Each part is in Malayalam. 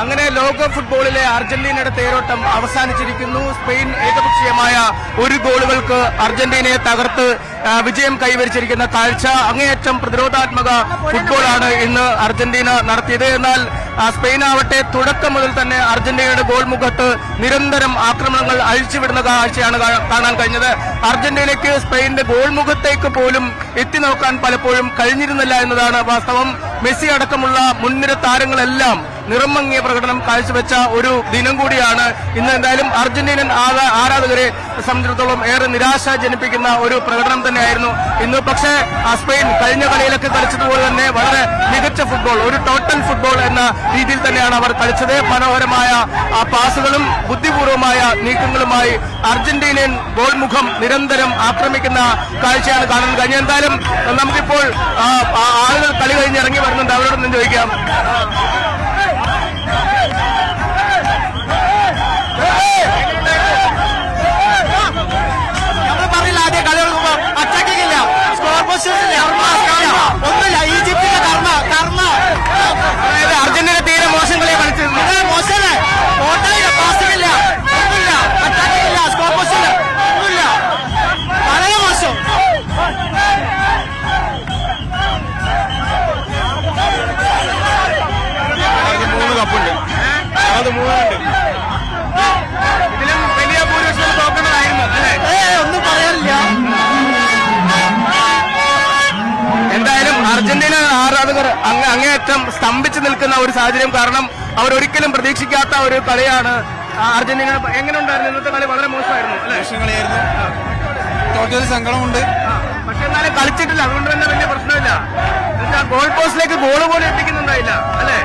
അങ്ങനെ ലോക ഫുട്ബോളിലെ അർജന്റീനയുടെ തേരോട്ടം അവസാനിച്ചിരിക്കുന്നു. സ്പെയിൻ ഏകപക്ഷീയമായ 1 ഗോളുകൾക്ക് അർജന്റീനയെ തകർത്ത് വിജയം കൈവരിച്ചിരിക്കുന്ന കാഴ്ച. അങ്ങേയറ്റം പ്രതിരോധാത്മക ഫുട്ബോളാണ് ഇന്ന് അർജന്റീന നടത്തിയത്. എന്നാൽ സ്പെയിൻ ആവട്ടെ തുടക്കം മുതൽ തന്നെ അർജന്റീനയുടെ ഗോൾ മുഖത്ത് നിരന്തരം ആക്രമണങ്ങൾ അഴിച്ചുവിടുന്ന കാഴ്ചയാണ് കാണാൻ കഴിഞ്ഞത്. അർജന്റീനയ്ക്ക് സ്പെയിന്റെ ഗോൾ മുഖത്തേക്ക് പോലും എത്തി നോക്കാൻ പലപ്പോഴും കഴിഞ്ഞിരുന്നില്ല എന്നതാണ് വാസ്തവം. മെസ്സി അടക്കമുള്ള മുൻനിര താരങ്ങളെല്ലാം നിറമങ്ങിയ പ്രകടനം കാഴ്ചവെച്ച ഒരു ദിനം കൂടിയാണ് ഇന്ന്. എന്തായാലും അർജന്റീനൻ ആരാധകരെ സംബന്ധിച്ചിടത്തോളം ഏറെ നിരാശ ജനിപ്പിക്കുന്ന ഒരു പ്രകടനം തന്നെയായിരുന്നു ഇന്ന്. പക്ഷേ സ്പെയിൻ കഴിഞ്ഞ കളിയിലൊക്കെ കളിച്ചതുപോലെ തന്നെ വളരെ മികച്ച ഫുട്ബോൾ, ഒരു ടോട്ടൽ ഫുട്ബോൾ എന്ന രീതിയിൽ തന്നെയാണ് അവർ കളിച്ചത്. മനോഹരമായ പാസുകളും ബുദ്ധിപൂർവമായ നീക്കങ്ങളുമായി അർജന്റീനിയൻ ഗോൾ മുഖം നിരന്തരം ആക്രമിക്കുന്ന കാഴ്ചയാണ് കാണാൻ കഴിഞ്ഞത്. എന്തായാലും നമുക്കിപ്പോൾ ആളുകൾ കളി കഴിഞ്ഞ് ഇറങ്ങി വരുന്നുണ്ട്, അവരോടൊന്നും ചോദിക്കാം. ഒന്നുമില്ല, ഈജിപ്തിന്റെ കർമ്മ അതായത് അർജന്റീന തീരെ മോശം കളിയെ കളിച്ചത്. മോശമല്ലേ, ഓട്ടമില്ല, പാസില്ല, ഒന്നുമില്ല, അറ്റാക്കില്ല, സ്കോർ പോസ്റ്റില്ല, ഒന്നുമില്ല, വളരെ മോശം. കപ്പുണ്ട്, അത് 3 ഇതിലും വലിയ ഭൂരിപക്ഷം തോക്കുന്നതായിരുന്നു അല്ലേ? ഒന്നും പറയാനില്ല. എന്തായാലും അർജന്റീന ആരാധകർ അങ്ങേയറ്റം സ്തംഭിച്ചു നിൽക്കുന്ന ഒരു സാഹചര്യം. കാരണം അവരൊരിക്കലും പ്രതീക്ഷിക്കാത്ത ഒരു കളിയാണ് അർജന്റീന. എങ്ങനെ ഉണ്ടായിരുന്നു ഇന്നത്തെ കളി? വളരെ മോശമായിരുന്നു അല്ലേ? കളിയായിരുന്നു, തോറ്റൊരു സങ്കടമുണ്ട്. പക്ഷെ എന്നാലും കളിച്ചിട്ടില്ല, അതുകൊണ്ട് തന്നെ വലിയ പ്രശ്നമില്ല. ഗോൾ പോസ്റ്റിലേക്ക് ഗോൾ പോലും എത്തിക്കുന്നുണ്ടായില്ല അല്ലേ?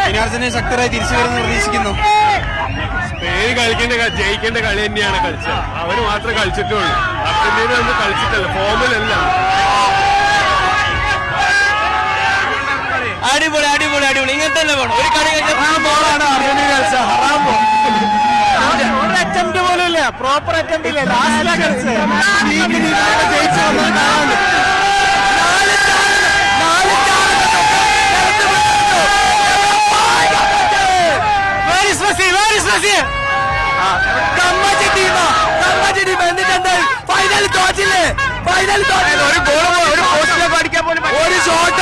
ഇനി അർജന്റീന ശക്തരായി തിരിച്ചു വരുമെന്ന് പ്രതീക്ഷിക്കുന്നു. സ്പെയിൻ ജയിക്കേണ്ട കളി തന്നെയാണ് കളിച്ചത്. അവര് മാത്രമേ കളിച്ചിട്ടുള്ളൂ. അർജന്റീന ഒന്നും കളിച്ചിട്ടല്ല, ഫോമിലല്ല. അടിപൊളി അടിപൊളി അടിപൊളി, ഇങ്ങനെ തന്നെ വേണം. ഒരു കളി ബോളാണ് അർജന്റീന കളിച്ചത്. ഹറാം അറ്റംപ്റ്റ് പോലും ഇല്ല, പ്രോപ്പർ അറ്റംപ്റ്റ് ഇല്ല. ലാസ്റ്റിലാ കളിച്ചത്. ജയിച്ചു വന്നത് കാണാൻ ഫൈനൽ തോറ്റില്ലേ? ഫൈനൽ ഒരു ഗോൾ ഒരു പോസ്റ്റിലേക്ക് അടിക്കാൻ പോലും ഒരു ഷോട്ട്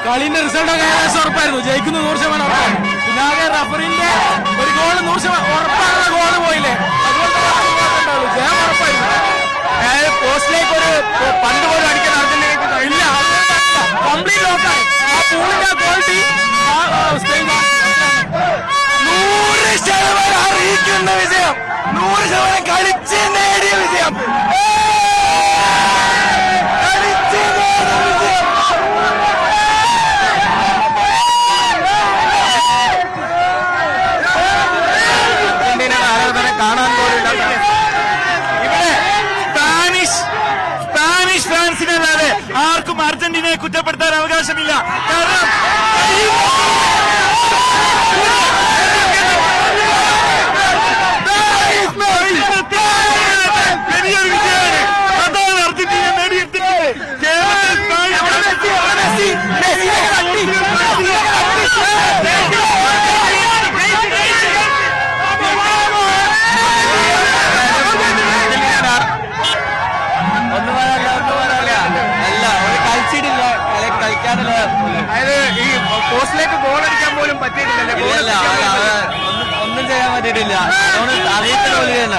കളിന്റെ റിസൾട്ട് ഏകദേശം ഉറപ്പായിരുന്നു. ജയിക്കുന്ന 100% ഉറപ്പായിരുന്നു. പിന്നെ ആകെ റഫറിന്റെ ഒരു ഗോള് 100% ഉറപ്പാകുന്ന ഗോള് പോയില്ലേ, അതുകൊണ്ട് ജയം ഉറപ്പായിരുന്നു. പോസ്റ്റിലേക്ക് ഒരു പന്ത് പോലും അടിക്കാൻ അർജന്റീനയ്ക്ക് ഇല്ല, കംപ്ലീറ്റ് ലോക്കായി. ആ പൂളിന്റെ ക്വാളിറ്റി 100% അറിയിക്കുന്ന വിജയം, 100% കളിച്ച് നേടിയ വിജയം. കാണാൻ പോലും ഇവിടെ സ്പാനിഷ് ഫാൻസിനല്ലാതെ ആർക്കും അർജന്റീനയെ കുറ്റപ്പെടുത്താൻ അവകാശമില്ല. കാരണം വലിയൊരു വിജയമാണ്. അതാണ് അർജന്റീന നേടിയെടുത്തിട്ടുള്ളത്. ഒന്നും പറയാനില്ല. അല്ല, ഒരു കളിച്ചിട്ടില്ല. പോസ്റ്റിലേക്ക് ഗോൾ അടിക്കാൻ പോലും പറ്റിയിട്ടില്ലല്ലേ? ഗോൾ ഒന്നും ചെയ്യാൻ പറ്റിയിട്ടില്ല. അതുകൊണ്ട് അറിയത്തില്ല.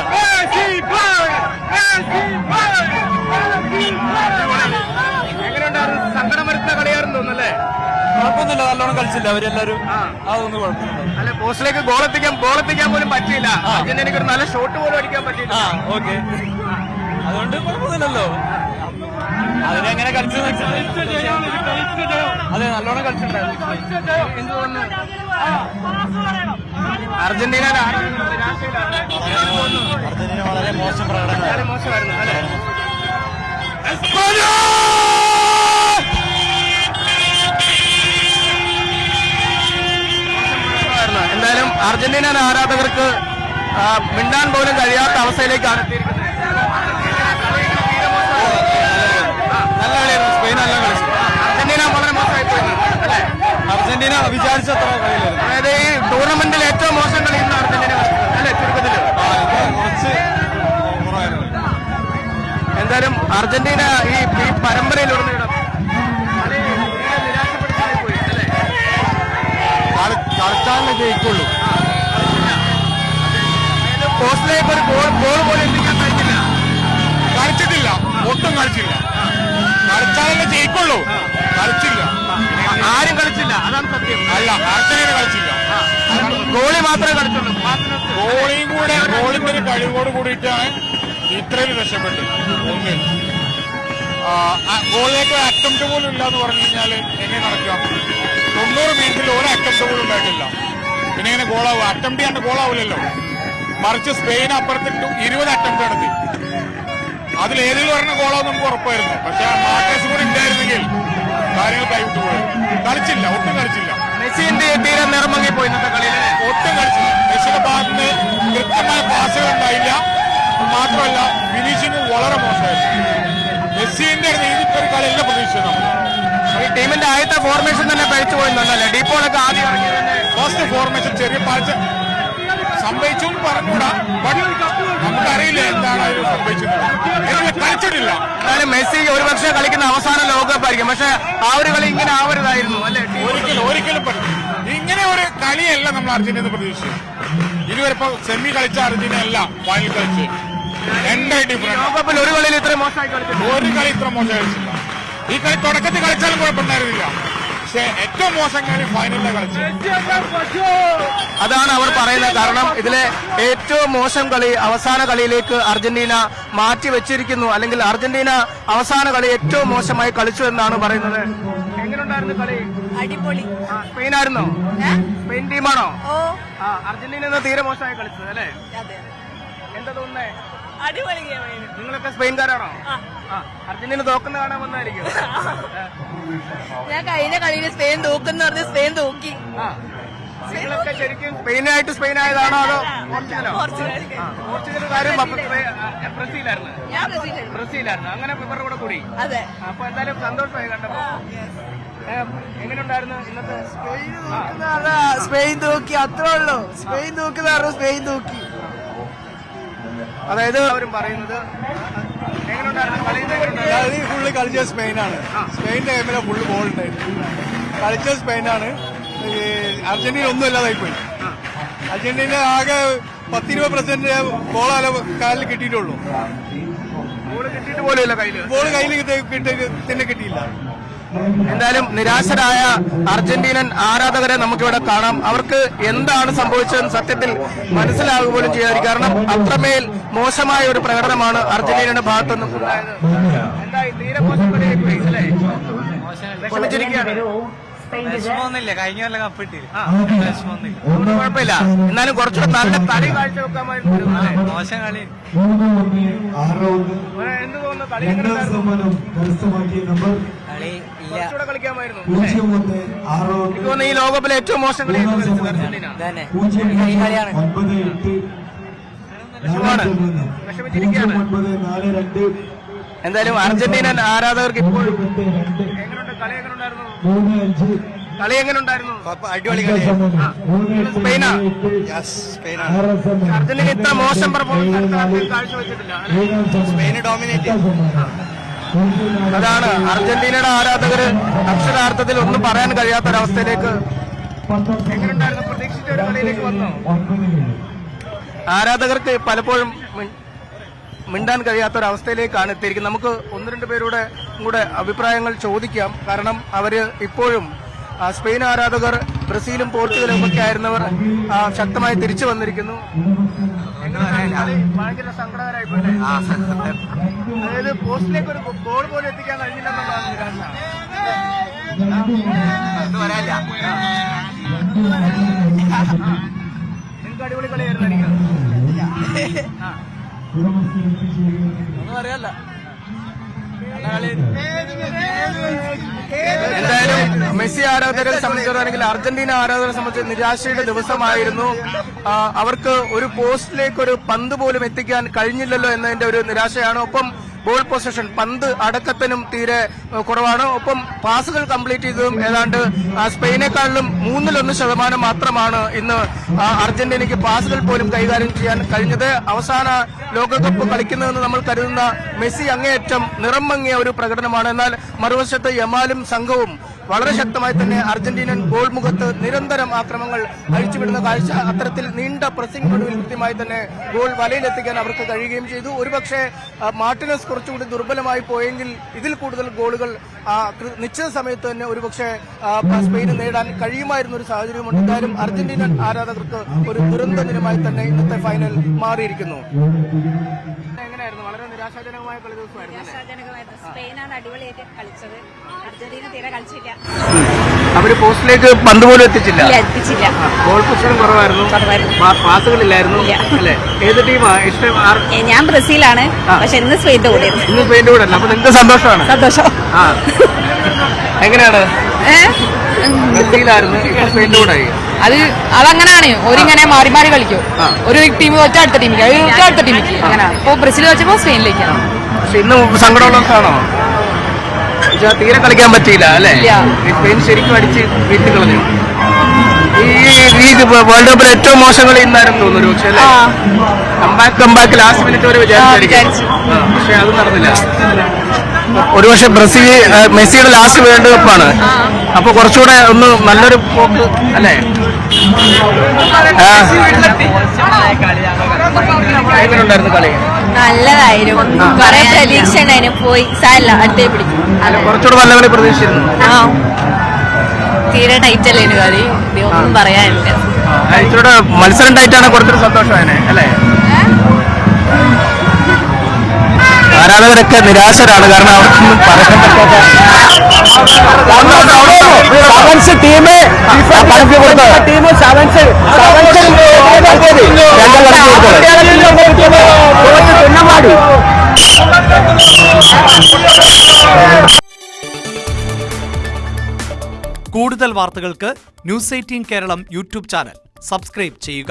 എങ്ങനെയുണ്ടായിരുന്നു? സങ്കടം വരുന്ന കളിയായിരുന്നു തോന്നുന്നല്ലേ? കുഴപ്പമൊന്നുമില്ല, നല്ലോണം കളിച്ചില്ല അവരെല്ലാരും. അതൊന്നും കുഴപ്പമില്ല. അല്ലെ, പോസ്റ്റിലേക്ക് ഗോൾ എത്തിക്കാൻ പോലും പറ്റിയില്ല. അർജന്റീനയ്ക്ക് ഒരു നല്ല ഷോട്ട് പോലും അടിക്കാൻ പറ്റിയില്ല. ഓക്കെ, അതുകൊണ്ട് കുഴപ്പമൊന്നുമില്ലല്ലോ. അതിനെങ്ങനെ കളിച്ചു? അതെ, നല്ലോണം കളിച്ചിട്ടുണ്ടായിരുന്നു. എന്ത് തോന്നുന്നു? അർജന്റീന വളരെ മോശം പ്രകടനം. മോശമായിരുന്നു അല്ലെ? എന്തായാലും അർജന്റീന ആരാധകർക്ക് മിണ്ടാൻ പോലും കഴിയാത്ത അവസ്ഥയിലേക്കാണ് എത്തിയിരിക്കുന്നത്. നല്ല കളിയായിരുന്നു. സ്പെയിൻ നല്ല കളിച്ചു. അർജന്റീന വളരെ മോശമായി പോയിരുന്നു അല്ലെ? അർജന്റീന വിചാരിച്ചത്ര കളിയിലായിരുന്നു. അതായത് ഈ ടൂർണമെന്റിൽ ഏറ്റവും മോശം കളി ഇന്ന് അർജന്റീന കളിച്ചത് അല്ലെ? ചുരുക്കത്തില് കുറച്ച് കുറവായിരുന്നു. എന്തായാലും അർജന്റീന ഈ പരമ്പരയിലുടനീളം കളി നിരാശപ്പെടുത്താൻ പോയി അല്ലെ? കളിച്ചാലേ ജയിക്കുള്ളൂ. പോസ്റ്റിലേക്ക് ഒരു ഗോൾ പോലും എത്തിക്കാൻ കഴിഞ്ഞില്ല. കളിച്ചിട്ടില്ല, ഒട്ടും കളിച്ചില്ല. കളിച്ചാലല്ലേ ജയിക്കുള്ളൂ. കളിച്ചില്ല, ആരും കളിച്ചില്ല, അതാണ് സത്യം. അല്ല, അർജന്റീന കളിച്ചില്ല. ഗോളി മാത്രമേ കളിച്ചുള്ളൂ. ഗോളിന്റെ ഒരു കഴിവോട് കൂടിയിട്ടാണ് ഇത്രയും രക്ഷപ്പെട്ടത്. ഒന്ന് ഗോളിലേക്ക് അറ്റംപ്റ്റ് പോലും ഇല്ല എന്ന് പറഞ്ഞു കഴിഞ്ഞാൽ എങ്ങനെ നടക്കാം? 90 മിനിറ്റിൽ ഒരു അറ്റംപ്റ്റ് പോലും ഉണ്ടായിട്ടില്ല. പിന്നെ എങ്ങനെ ഗോളാവും? അറ്റംപ്റ്റ് ചെയ്യാണ്ട് ഗോളാവില്ലല്ലോ. മറിച്ച് സ്പെയിൻ അപ്പുറത്തിട്ട് 20 അറ്റംപ്റ്റ് നടത്തി. അതിലേതെങ്കിലും ഒരെണ്ണം ഗോളാവും നമുക്ക് ഉറപ്പായിരുന്നു. പക്ഷെ ആ മാർക്കസ് കൂടി ഉണ്ടായിരുന്നെങ്കിൽ കാര്യങ്ങൾ കൈവിട്ടു പോയി. കളിച്ചില്ല, ഒട്ടും കളിച്ചില്ല. മെസ്സിന്റെ തീരെ നിറമങ്ങി പോയി ഇന്നത്തെ കളിയിൽ. ഒട്ടും കളിച്ചില്ല. മെസ്സിയുടെ ഭാഗത്ത് നിന്ന് കൃത്യമായ പാസുകൾ ഉണ്ടായില്ല. മാത്രമല്ല, ഫിനിഷിംഗ് വളരെ മോശമായിരുന്നു. മെസ്സിന്റെ രീതിക്കൊരു കളിയല്ല പ്രതീക്ഷിച്ചത്. ഈ ടീമിന്റെ ആദ്യത്തെ ഫോർമേഷൻ തന്നെ പഴിച്ചു പോയിന്നല്ലേ? ഡീപ്പോളൊക്കെ ആദ്യം ഇറങ്ങി തന്നെ ഫസ്റ്റ് ഫോർമേഷൻ ചെറിയ പാഴ്ച സംഭവിച്ചു പറഞ്ഞൂടാ. നമുക്കറിയില്ല എന്താണ് അതിൽ സംഭവിച്ചത്. കളിച്ചിട്ടില്ല. എന്നാലും മെസ്സി ഒരുപക്ഷെ കളിക്കുന്ന അവസാന ലോകകപ്പ് ആയിരിക്കും. പക്ഷെ ആ ഒരു കളി ഇങ്ങനെ ആവരുതായിരുന്നു അല്ലെ? ഒരിക്കലും പറ്റില്ല. ഇങ്ങനെ ഒരു കളിയല്ല നമ്മൾ അർജന്റീന പ്രതീക്ഷിച്ചത്. ഇതുവരെ ഇപ്പൊ സെമി കളിച്ച അർജന്റീന അല്ല ഫൈനൽ കളിച്ച്. ലോകകപ്പിൽ ഒരു കളിയിൽ ഇത്രയും മോശമായി കളിച്ചില്ല. ഒരു കളി ഇത്ര മോശം കളിച്ചില്ല. ഈ കളി തുടക്കത്തിൽ കളിച്ചാലും കുഴപ്പമുണ്ടായിരുന്നില്ല. പക്ഷെ ഏറ്റവും മോശം കളി ഫൈനലിലെ കളിച്ചു. അതാണ് അവർ പറയുന്നത്. കാരണം ഇതിലെ ഏറ്റവും മോശം കളി അവസാന കളിയിലേക്ക് അർജന്റീന മാറ്റി വെച്ചിരിക്കുന്നു. അല്ലെങ്കിൽ അർജന്റീന അവസാന കളി ഏറ്റവും മോശമായി കളിച്ചു എന്നാണ് പറയുന്നത്. എങ്ങനെയുണ്ടായിരുന്നു കളി? അടിപൊളി. സ്പെയിൻ ആയിരുന്നോ? സ്പെയിൻ ടീമാണോ? ഓ, അർജന്റീന തീരെ മോശമായി കളിച്ചത് അല്ലേ? അതെ, എന്താ തോന്നുന്നേ? അടിപൊളി ഗെയിമായിരുന്നു. നിങ്ങളൊക്കെ സ്പെയിൻകാരാണോ? അർജന്റീന തോക്കുന്ന കാണാൻ വന്നായിരിക്കും. ഞാൻ കഴിഞ്ഞ കളിയിൽ സ്പെയിൻ തോക്കുന്ന പറഞ്ഞ് സ്പെയിൻ തോക്കി. നിങ്ങളൊക്കെ ശരിക്കും സ്പെയിൻ ആയതാണോ അതോ പോർച്ചുഗലോ? പോർച്ചുഗലുകാരും ബ്രസീലായിരുന്നു. ഞാൻ ബ്രസീലായിരുന്നു. ബ്രസീലായിരുന്നു. അങ്ങനെ ഇവരുടെ കൂടെ കൂടി. അതെ, അപ്പൊ എന്തായാലും സന്തോഷമായി കണ്ടപ്പോ. എങ്ങനെയുണ്ടായിരുന്നു ഇന്നത്തെ? സ്പെയിൻ തൂക്കി, അത്രേ ഉള്ളൂ. സ്പെയിൻ തൂക്കുന്ന സ്പെയിൻ തൂക്കി. അതായത് അവരും പറയുന്നത് എങ്ങനെയുണ്ടായിരുന്നു കളി? ഫുള്ള് കളിച്ച സ്പെയിനാണ്. സ്പെയിന്റെ ഗെയിമിലെ ഫുള്ള് ഗോൾ ഉണ്ടായിരുന്നു. കളിച്ച സ്പെയിനാണ്. അർജന്റീന ഒന്നും ഇല്ലാതായി പോയി. അർജന്റീന ആകെ 10-20% ഗോളാല കാലിൽ കിട്ടിയിട്ടുള്ളൂ. ഗോള് കിട്ടിയിട്ട് പോലുമില്ല കയ്യില്. ഗോൾ കയ്യിൽ തന്നെ കിട്ടിയില്ല. എന്തായാലും നിരാശരായ അർജന്റീനൻ ആരാധകരെ നമുക്കിവിടെ കാണാം. അവർക്ക് എന്താണ് സംഭവിച്ചതെന്ന് സത്യത്തിൽ മനസ്സിലാകുക പോലും ചെയ്യാതെ. കാരണം അത്രമേൽ മോശമായ ഒരു പ്രകടനമാണ് അർജന്റീനയുടെ ഭാഗത്തുനിന്നും ഉണ്ടായത്. എന്തായി? തീരെ മോശം കളിയായിപ്പോയി അല്ലേ? വിഷമിച്ചിരിക്കുകയാണ്. വിഷമമൊന്നുമില്ല, കഴിഞ്ഞ കൊല്ലം കപ്പിട്ടില്ല. വിഷമമൊന്നുമില്ല, ഒന്നും കുഴപ്പമില്ല. എന്നാലും കുറച്ചുകൂടെ നല്ല കളി കാഴ്ചവെക്കാമായിരുന്നു. മോശം കളി. എന്ത് തോന്നുന്നു? കളി എങ്ങനെയുണ്ടായിരുന്നു? കളി ഇല്ല, കുറച്ചുകൂടെ കളിക്കാമായിരുന്നു. എനിക്ക് തോന്നുന്നു ഈ ലോകകപ്പിലെ ഏറ്റവും മോശം കളി കളിച്ചത് അർജന്റീന. തന്നെ ഈ കളിയാണ്. വിഷമിച്ചിരിക്കുകയാണ്. എന്തായാലും അർജന്റീനൻ ആരാധകർക്ക് ഇപ്പോൾ എങ്ങനെയുണ്ട്? കളി എങ്ങനെയുണ്ടായിരുന്നു? കളി എങ്ങനെയുണ്ടായിരുന്നു? അടിപൊളി കളിയാണ്. സ്പെയിനാ? സ്പെയിനാണ്. അർജന്റീന ഇത്ര മോശം പെർഫോമൻസ് കാഴ്ചവെച്ചിട്ടില്ല. Spain dominate. അതാണ് അർജന്റീനയുടെ ആരാധകര് അക്ഷരാർത്ഥത്തിൽ ഒന്നും പറയാൻ കഴിയാത്തൊരവസ്ഥയിലേക്ക്. എങ്ങനെയുണ്ടായിരുന്നു? പ്രതീക്ഷിച്ച ഒരു കളിയിലേക്ക് വന്നോ? ആരാധകർക്ക് പലപ്പോഴും മിണ്ടാൻ കഴിയാത്തൊരവസ്ഥയിലേക്കാണ് എത്തിയിരിക്കുന്നത്. നമുക്ക് ഒന്ന് രണ്ട് പേരുടെ കൂടെ അഭിപ്രായങ്ങൾ ചോദിക്കാം. കാരണം അവര് ഇപ്പോഴും സ്പെയിൻ ആരാധകർ ബ്രസീലും പോർച്ചുഗലും ഒക്കെ ആയിരുന്നവർ ശക്തമായി തിരിച്ചു വന്നിരിക്കുന്നു. ഭയങ്കര സങ്കടകരമായി പോലെ. അതായത് പോസ്റ്റിലേക്ക് ഒരു ഗോൾ പോലും എത്തിക്കാൻ കഴിഞ്ഞില്ലെന്നുള്ളതാണ് നിരാശ. നിങ്ങൾക്ക് അടിപൊളി കളിയായിരുന്നു ഒന്നും അറിയാല്ല. എന്തായാലും മെസ്സി ആരാധകരെ സംബന്ധിച്ചിടത്താണെങ്കിൽ അർജന്റീന ആരാധകരെ സംബന്ധിച്ച് നിരാശയുടെ ദിവസമായിരുന്നു. അവർക്ക് ഒരു പോസ്റ്റിലേക്ക് ഒരു പന്ത് പോലും എത്തിക്കാൻ കഴിഞ്ഞില്ലല്ലോ എന്നതിന്റെ ഒരു നിരാശയാണ്. ഒപ്പം ബോൾ പൊസിഷൻ പന്ത് അടക്കത്തിനും തീരെ കുറവാണ്. ഒപ്പം പാസുകൾ കംപ്ലീറ്റ് ചെയ്തതും ഏതാണ്ട് സ്പെയിനേക്കാളിലും 1% മാത്രമാണ് ഇന്ന് അർജന്റീനയ്ക്ക് പാസുകൾ പോലും കൈകാര്യം ചെയ്യാൻ കഴിഞ്ഞത്. അവസാന ലോകകപ്പ് കളിക്കുന്നതെന്ന് നമ്മൾ കരുതുന്ന മെസ്സി അങ്ങേയറ്റം നിറം മങ്ങിയ ഒരു പ്രകടനമാണ്. എന്നാൽ മറുവശത്ത് യമാലും സംഘവും വളരെ ശക്തമായി തന്നെ അർജന്റീനൻ ഗോൾ മുഖത്ത് നിരന്തരം ആക്രമങ്ങൾ അഴിച്ചുവിടുന്ന കാഴ്ച. അത്തരത്തിൽ നീണ്ട പ്രസിംഗ് ഒടുവിൽ കൃത്യമായി തന്നെ ഗോൾ വലയിലെത്തിക്കാൻ അവർക്ക് കഴിയുകയും ചെയ്തു. ഒരുപക്ഷെ മാർട്ടിനസ് കുറച്ചുകൂടി ദുർബലമായി പോയെങ്കിൽ ഇതിൽ കൂടുതൽ ഗോളുകൾ നിശ്ചിത സമയത്ത് തന്നെ ഒരുപക്ഷെ സ്പെയിന് നേടാൻ കഴിയുമായിരുന്ന ഒരു സാഹചര്യമുണ്ട്. എന്തായാലും അർജന്റീനൻ ആരാധകർക്ക് ഒരു ദുരന്ത ദിനമായി തന്നെ ഇന്നത്തെ ഫൈനൽ മാറിയിരിക്കുന്നു. എങ്ങനെയായിരുന്നു? വളരെ നിരാശാജനകമായ കളി ദിവസമായിരുന്നു. സ്പെയിനാണ് അടിപൊളിയായിട്ട് കളിച്ചത്. അർജന്റീന തീരെ കളിച്ചില്ല. അവര് പോസ്റ്റിലേക്ക് പന്ത് പോലും എത്തിച്ചില്ല. ഗോൾ പൊസിഷൻ കുറവായിരുന്നു. പാസുകളില്ലായിരുന്നു അല്ലെ? ഏത് ടീമാ ഇഷ്ടം? ഞാൻ ബ്രസീലാണ്, പക്ഷെ ഇന്ന് സ്പെയിന്റെ കൂടെ. ഇന്ന് സ്പെയിന്റെ കൂടെ അല്ല. അപ്പൊ നിങ്ങൾക്ക് സന്തോഷമാണ്? സന്തോഷം. എങ്ങനെയാണ്? ബ്രസീലായിരുന്നു, ഇപ്പൊ സ്പെയിന്റെ കൂടെ ആയി. അതങ്ങനെയാണ്. ഒരിങ്ങനെ മാറി മാറി കളിക്കും. ഒരു ടീം വെച്ചാൽ അടുത്ത ടീമിക്ക്, അടുത്ത ടീമിക്ക് അങ്ങനെയാണ്. ഇപ്പൊ ബ്രസീൽ വെച്ചപ്പോ സ്പെയിനിലേക്കാണ്. പക്ഷെ ഇന്ന് സങ്കടമുള്ള ദിവസമാണോ? തീരെ കളിക്കാൻ പറ്റിയില്ല അല്ലെ? സ്പെയിൻ ശരിക്കും അടിച്ച് വീട്ടിൽ കളഞ്ഞു. ഈ വേൾഡ് കപ്പിൽ ഏറ്റവും മോശം കളി ഇന്നായിരുന്നു തോന്നുന്നു പക്ഷെ അല്ലേ? കമ്പാക്ക് ലാസ്റ്റ് മിനിറ്റ് വരെ വിചാരിച്ചു. പക്ഷെ അത് നടന്നില്ല. ഒരുപക്ഷെ മെസ്സിയുടെ ലാസ്റ്റ് വേൾഡ് കപ്പാണ്. അപ്പൊ കുറച്ചുകൂടെ ഒന്ന് നല്ലൊരു പോക്ക് അല്ലേ? എങ്ങനെയുണ്ടായിരുന്നു കളി? നല്ലതായിരുന്നു. കുറെ പ്രതീക്ഷ ഉണ്ടായിരുന്നു. പോയി സാരില്ല, അടുത്തേ പിടിക്കും. കുറച്ചുകൂടെ നല്ല കളി പ്രതീക്ഷിച്ചിരുന്നു. തീരെ ടൈറ്റ് അല്ലേ കളി? ഒന്നും പറയാനില്ല. ഇച്ചിരൂടെ മത്സരം ടൈറ്റാണ് കുറച്ചൊരു സന്തോഷമാണ് അല്ലേ? ആരാധകരൊക്കെ നിരാശരാണ്. കാരണം അവർക്കൊന്നും പറയാൻ പറ്റാത്ത കൂടുതൽ വാർത്തകൾക്ക് News 18 Keralam YouTube channel subscribe ചെയ്യുക.